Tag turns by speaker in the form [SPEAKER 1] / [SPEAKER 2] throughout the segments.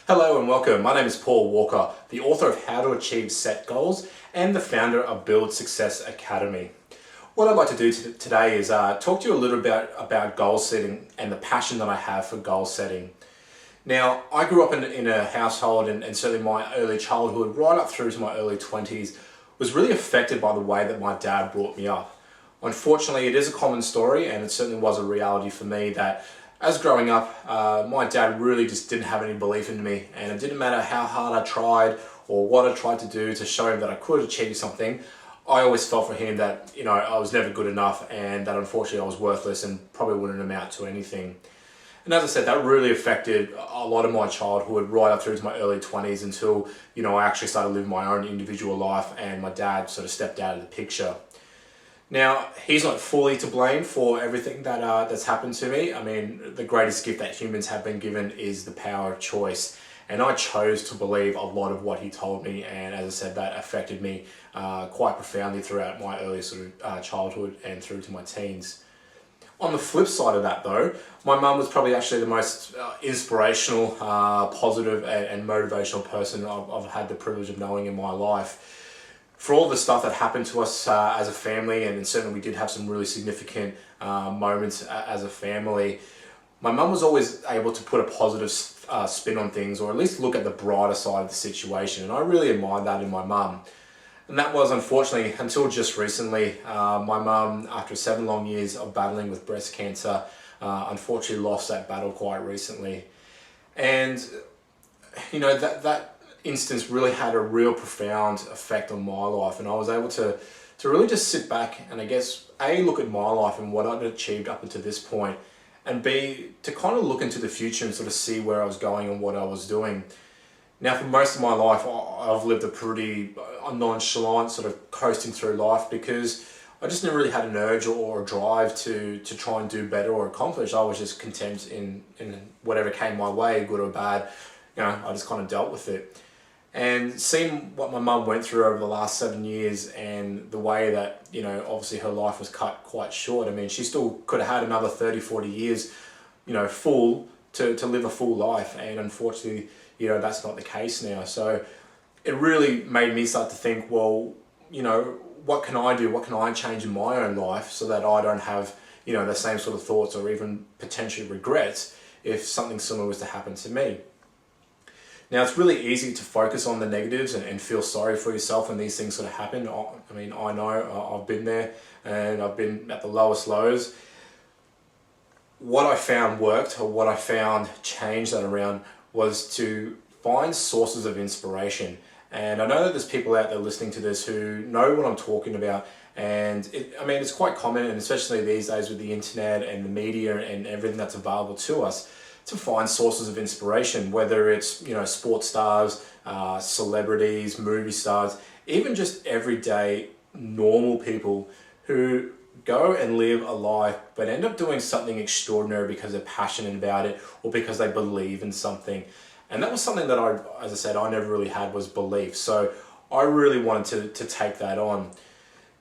[SPEAKER 1] Hello and welcome. My name is Paul Walker, the author of How to Achieve Set Goals and the founder of Build Success Academy. What I'd like to do today is talk to you a little bit about goal setting and the passion that I have for goal setting. Now, I grew up in a household and certainly my early childhood, right up through to my early 20s, was really affected by the way that my dad brought me up. Unfortunately, it is a common story, and it certainly was a reality for me that as growing up, my dad really just didn't have any belief in me, and it didn't matter how hard I tried or what I tried to do to show him that I could achieve something. I always felt for him that, I was never good enough and that unfortunately I was worthless and probably wouldn't amount to anything. And as I said, that really affected a lot of my childhood right up through to my early 20s until, I actually started living my own individual life and my dad sort of stepped out of the picture. Now, he's not fully to blame for everything that's happened to me. I mean, the greatest gift that humans have been given is the power of choice. And I chose to believe a lot of what he told me. And as I said, that affected me quite profoundly throughout my early childhood and through to my teens. On the flip side of that though, my mum was probably actually the most inspirational, positive and motivational person I've had the privilege of knowing in my life. For all the stuff that happened to us as a family, and certainly we did have some really significant moments as a family, my mum was always able to put a positive spin on things, or at least look at the brighter side of the situation, and I really admired that in my mum. And that was unfortunately until just recently. My mum, after 7 long years of battling with breast cancer, unfortunately lost that battle quite recently. And that instance really had a real profound effect on my life, and I was able to really just sit back and I guess A, look at my life and what I'd achieved up until this point, and B, to kind of look into the future and sort of see where I was going and what I was doing. Now, for most of my life, I've lived a pretty nonchalant sort of coasting through life because I just never really had an urge or a drive to try and do better or accomplish. I was just content in whatever came my way, good or bad. I just kind of dealt with it. And seeing what my mum went through over the last 7 years and the way that, obviously her life was cut quite short. I mean, she still could have had another 30, 40 years, full to live a full life. And unfortunately, that's not the case now. So it really made me start to think, well, what can I do? What can I change in my own life so that I don't have, the same sort of thoughts or even potentially regrets if something similar was to happen to me. Now, it's really easy to focus on the negatives and feel sorry for yourself when these things sort of happen. I mean, I know I've been there and I've been at the lowest lows. What I found worked, or what I found changed that around, was to find sources of inspiration. And I know that there's people out there listening to this who know what I'm talking about. And it's quite common, and especially these days with the internet and the media and everything that's available to us, to find sources of inspiration, whether it's, sports stars, celebrities, movie stars, even just everyday normal people who go and live a life but end up doing something extraordinary because they're passionate about it or because they believe in something. And that was something that as I said, I never really had, was belief. So I really wanted to take that on.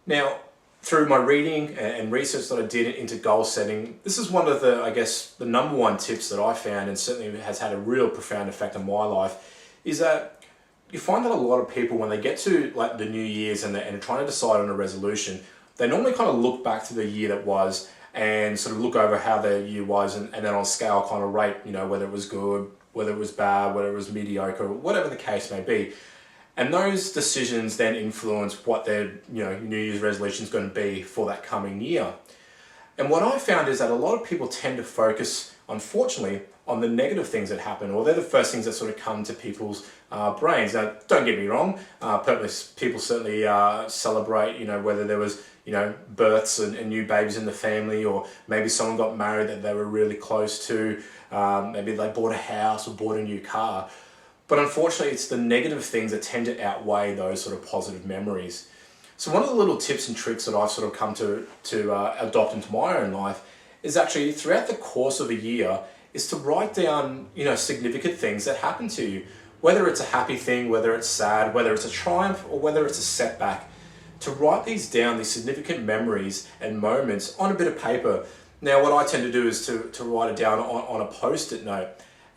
[SPEAKER 1] Now, through my reading and research that I did into goal setting, this is one of the number one tips that I found, and certainly has had a real profound effect on my life, is that you find that a lot of people, when they get to like the New Year's and they're trying to decide on a resolution, they normally kind of look back to the year that was and sort of look over how their year was, and then on scale kind of rate, whether it was good, whether it was bad, whether it was mediocre, whatever the case may be. And those decisions then influence what their New Year's resolution is going to be for that coming year. And what I found is that a lot of people tend to focus, unfortunately, on the negative things that happen, or they're the first things that sort of come to people's brains. Now, don't get me wrong, people certainly celebrate, whether there was births and new babies in the family, or maybe someone got married that they were really close to, maybe they bought a house or bought a new car. But unfortunately, it's the negative things that tend to outweigh those sort of positive memories. So one of the little tips and tricks that I've sort of come to adopt into my own life is actually, throughout the course of a year, is to write down, significant things that happen to you. Whether it's a happy thing, whether it's sad, whether it's a triumph, or whether it's a setback. To write these down, these significant memories and moments, on a bit of paper. Now, what I tend to do is to write it down on a post-it note.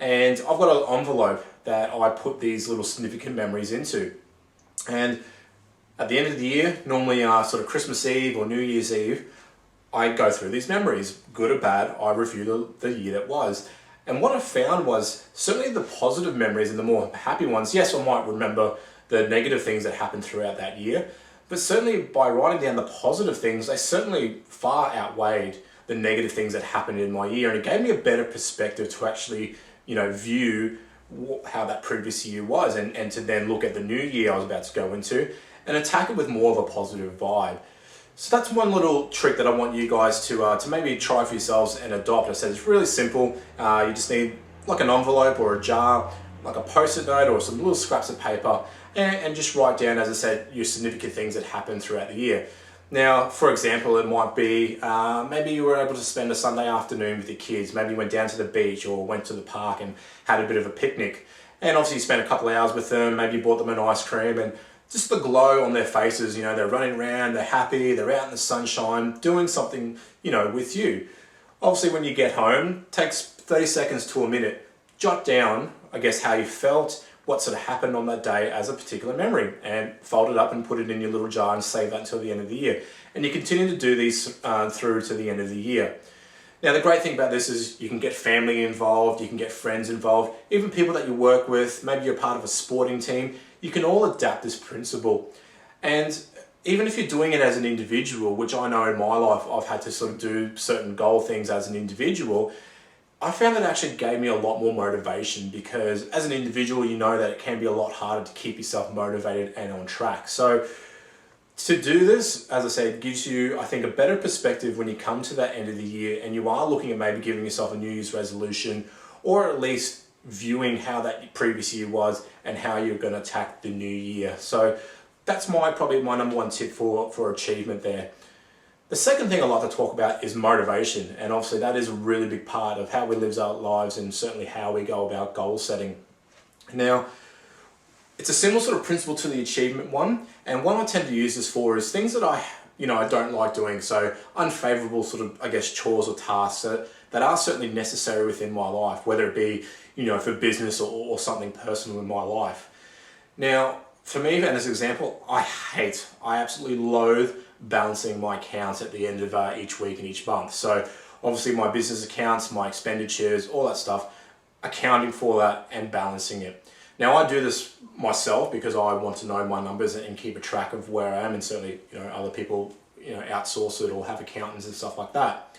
[SPEAKER 1] And I've got an envelope that I put these little significant memories into. And at the end of the year, normally sort of Christmas Eve or New Year's Eve, I go through these memories, good or bad. I review the year that was. And what I found was certainly the positive memories and the more happy ones. Yes, I might remember the negative things that happened throughout that year, but certainly by writing down the positive things, they certainly far outweighed the negative things that happened in my year. And it gave me a better perspective to actually, view how that previous year was, and to then look at the new year I was about to go into and attack it with more of a positive vibe. So that's one little trick that I want you guys to maybe try for yourselves and adopt. I said it's really simple. You just need like an envelope or a jar, like a post-it note or some little scraps of paper, and just write down, as I said, your significant things that happened throughout the year. Now, for example, it might be maybe you were able to spend a Sunday afternoon with your kids. Maybe you went down to the beach or went to the park and had a bit of a picnic. And obviously you spent a couple of hours with them. Maybe you bought them an ice cream, and just the glow on their faces, they're running around, they're happy, they're out in the sunshine, doing something, with you. Obviously, when you get home, it takes 30 seconds to a minute. Jot down, I guess, how you felt, what sort of happened on that day as a particular memory, and fold it up and put it in your little jar and save that until the end of the year. And you continue to do these through to the end of the year. Now, the great thing about this is you can get family involved, you can get friends involved, even people that you work with, maybe you're part of a sporting team. You can all adapt this principle. And even if you're doing it as an individual, which I know in my life I've had to sort of do certain goal things as an individual, I found that it actually gave me a lot more motivation, because as an individual, you know that it can be a lot harder to keep yourself motivated and on track. So to do this, as I said, gives you, I think, a better perspective when you come to that end of the year and you are looking at maybe giving yourself a New Year's resolution, or at least viewing how that previous year was and how you're going to attack the new year. So that's probably my number one tip for achievement there. The second thing I like to talk about is motivation, and obviously that is a really big part of how we live our lives and certainly how we go about goal setting. Now, it's a similar sort of principle to the achievement one, and what I tend to use this for is things that I don't like doing, so unfavorable sort of, I guess, chores or tasks that are certainly necessary within my life, whether it be, for business or something personal in my life. Now, for me, and as an example, I absolutely loathe balancing my accounts at the end of each week and each month. So obviously my business accounts, my expenditures, all that stuff, accounting for that and balancing it. Now, I do this myself because I want to know my numbers and keep a track of where I am, and certainly, other people, outsource it or have accountants and stuff like that.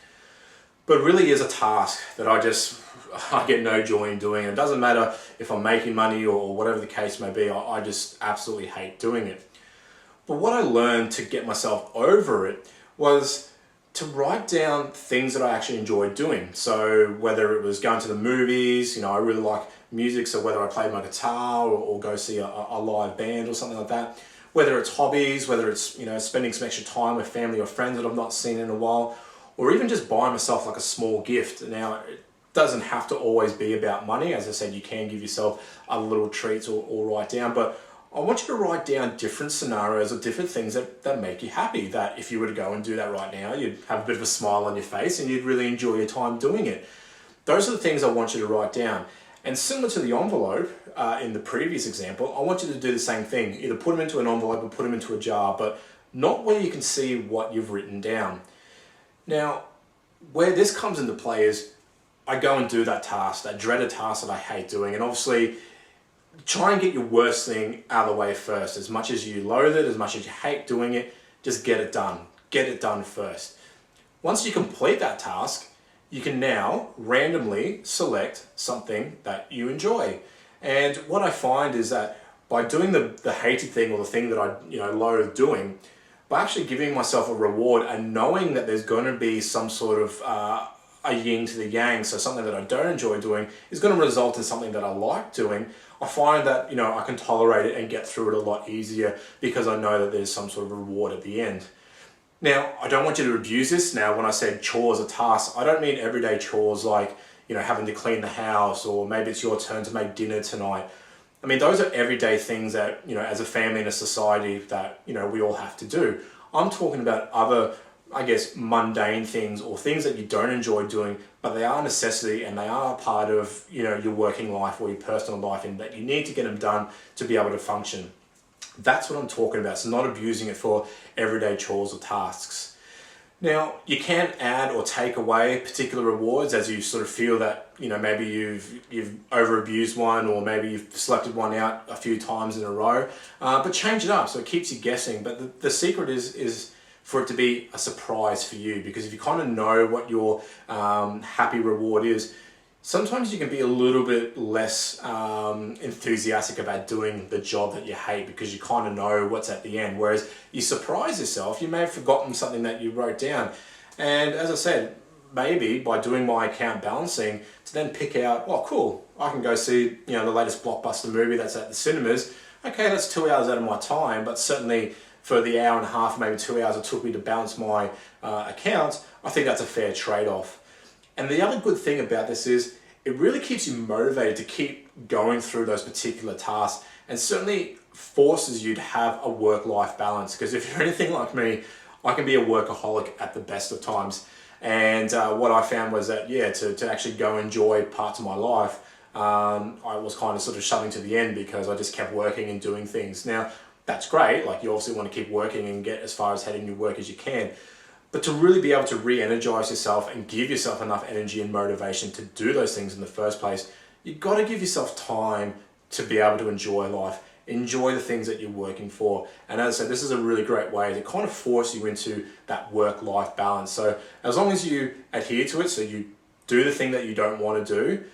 [SPEAKER 1] But it really is a task that I get no joy in doing. It doesn't matter if I'm making money or whatever the case may be, I just absolutely hate doing it. But what I learned to get myself over it was to write down things that I actually enjoyed doing. So whether it was going to the movies, I really like music, so whether I play my guitar or go see a live band or something like that, whether it's hobbies, whether it's, spending some extra time with family or friends that I've not seen in a while, or even just buying myself like a small gift. Now, it doesn't have to always be about money. As I said, you can give yourself a little treats or write down, but I want you to write down different scenarios or different things that make you happy, that if you were to go and do that right now, you'd have a bit of a smile on your face and you'd really enjoy your time doing it. Those are the things I want you to write down. And similar to the envelope in the previous example, I want you to do the same thing. Either put them into an envelope or put them into a jar, but not where you can see what you've written down. Now, where this comes into play is I go and do that task, that dreaded task that I hate doing, and obviously try and get your worst thing out of the way first. As much as you loathe it, as much as you hate doing it, just get it done. Get it done first. Once you complete that task, you can now randomly select something that you enjoy. And what I find is that by doing the hated thing, or the thing that I loathe doing, by actually giving myself a reward and knowing that there's going to be some sort of a yin to the yang, so something that I don't enjoy doing is going to result in something that I like doing, I find that I can tolerate it and get through it a lot easier because I know that there's some sort of reward at the end. Now, I don't want you to abuse this. Now, when I said chores or tasks, I don't mean everyday chores like having to clean the house, or maybe it's your turn to make dinner tonight. I mean, those are everyday things that as a family and a society that we all have to do. I'm talking about other I guess, mundane things or things that you don't enjoy doing, but they are a necessity and they are a part of, you know, your working life or your personal life, and that you need to get them done to be able to function. That's what I'm talking about. So not abusing it for everyday chores or tasks. Now, you can add or take away particular rewards as you sort of feel that, you know, maybe you've over abused one, or maybe you've selected one out a few times in a row, but change it up so it keeps you guessing. But the secret is for it to be a surprise for you, because if you kind of know what your happy reward is, sometimes you can be a little bit less enthusiastic about doing the job that you hate, because you kind of know what's at the end. Whereas you surprise yourself, you may have forgotten something that you wrote down. And as I said, maybe by doing my account balancing, to then pick out, oh cool, I can go see, you know, the latest blockbuster movie that's at the cinemas. Okay, that's 2 hours out of my time, but certainly for the hour and a half, maybe 2 hours it took me to balance my account, I think that's a fair trade-off. And the other good thing about this is it really keeps you motivated to keep going through those particular tasks, and certainly forces you to have a work-life balance. Because if you're anything like me, I can be a workaholic at the best of times. And what I found was that, yeah, to actually go enjoy parts of my life, I was kind of sort of shoving to the end because I just kept working and doing things. Now, that's great. Like, you obviously want to keep working and get as far ahead in your work as you can. But to really be able to re-energize yourself and give yourself enough energy and motivation to do those things in the first place, you've got to give yourself time to be able to enjoy life, enjoy the things that you're working for. And as I said, this is a really great way to kind of force you into that work-life balance. So as long as you adhere to it, so you do the thing that you don't want to do,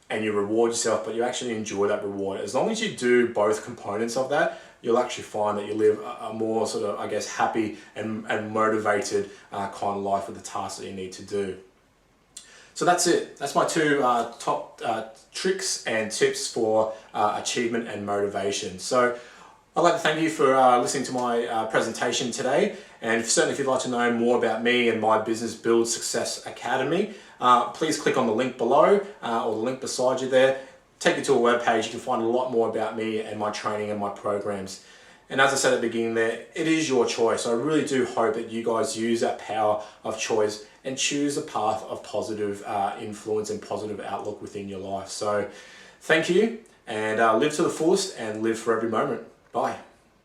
[SPEAKER 1] and you reward yourself, but you actually enjoy that reward. As long as you do both components of that, you'll actually find that you live a more sort of, I guess, happy and motivated kind of life with the tasks that you need to do. So that's it. That's my two top tricks and tips for achievement and motivation. So I'd like to thank you for listening to my presentation today. And certainly if you'd like to know more about me and my business, Build Success Academy, please click on the link below or the link beside you there. Take you to a webpage. You can find a lot more about me and my training and my programs. And as I said at the beginning there, it is your choice. I really do hope that you guys use that power of choice and choose a path of positive influence and positive outlook within your life. So thank you, and live to the fullest and live for every moment. Bye.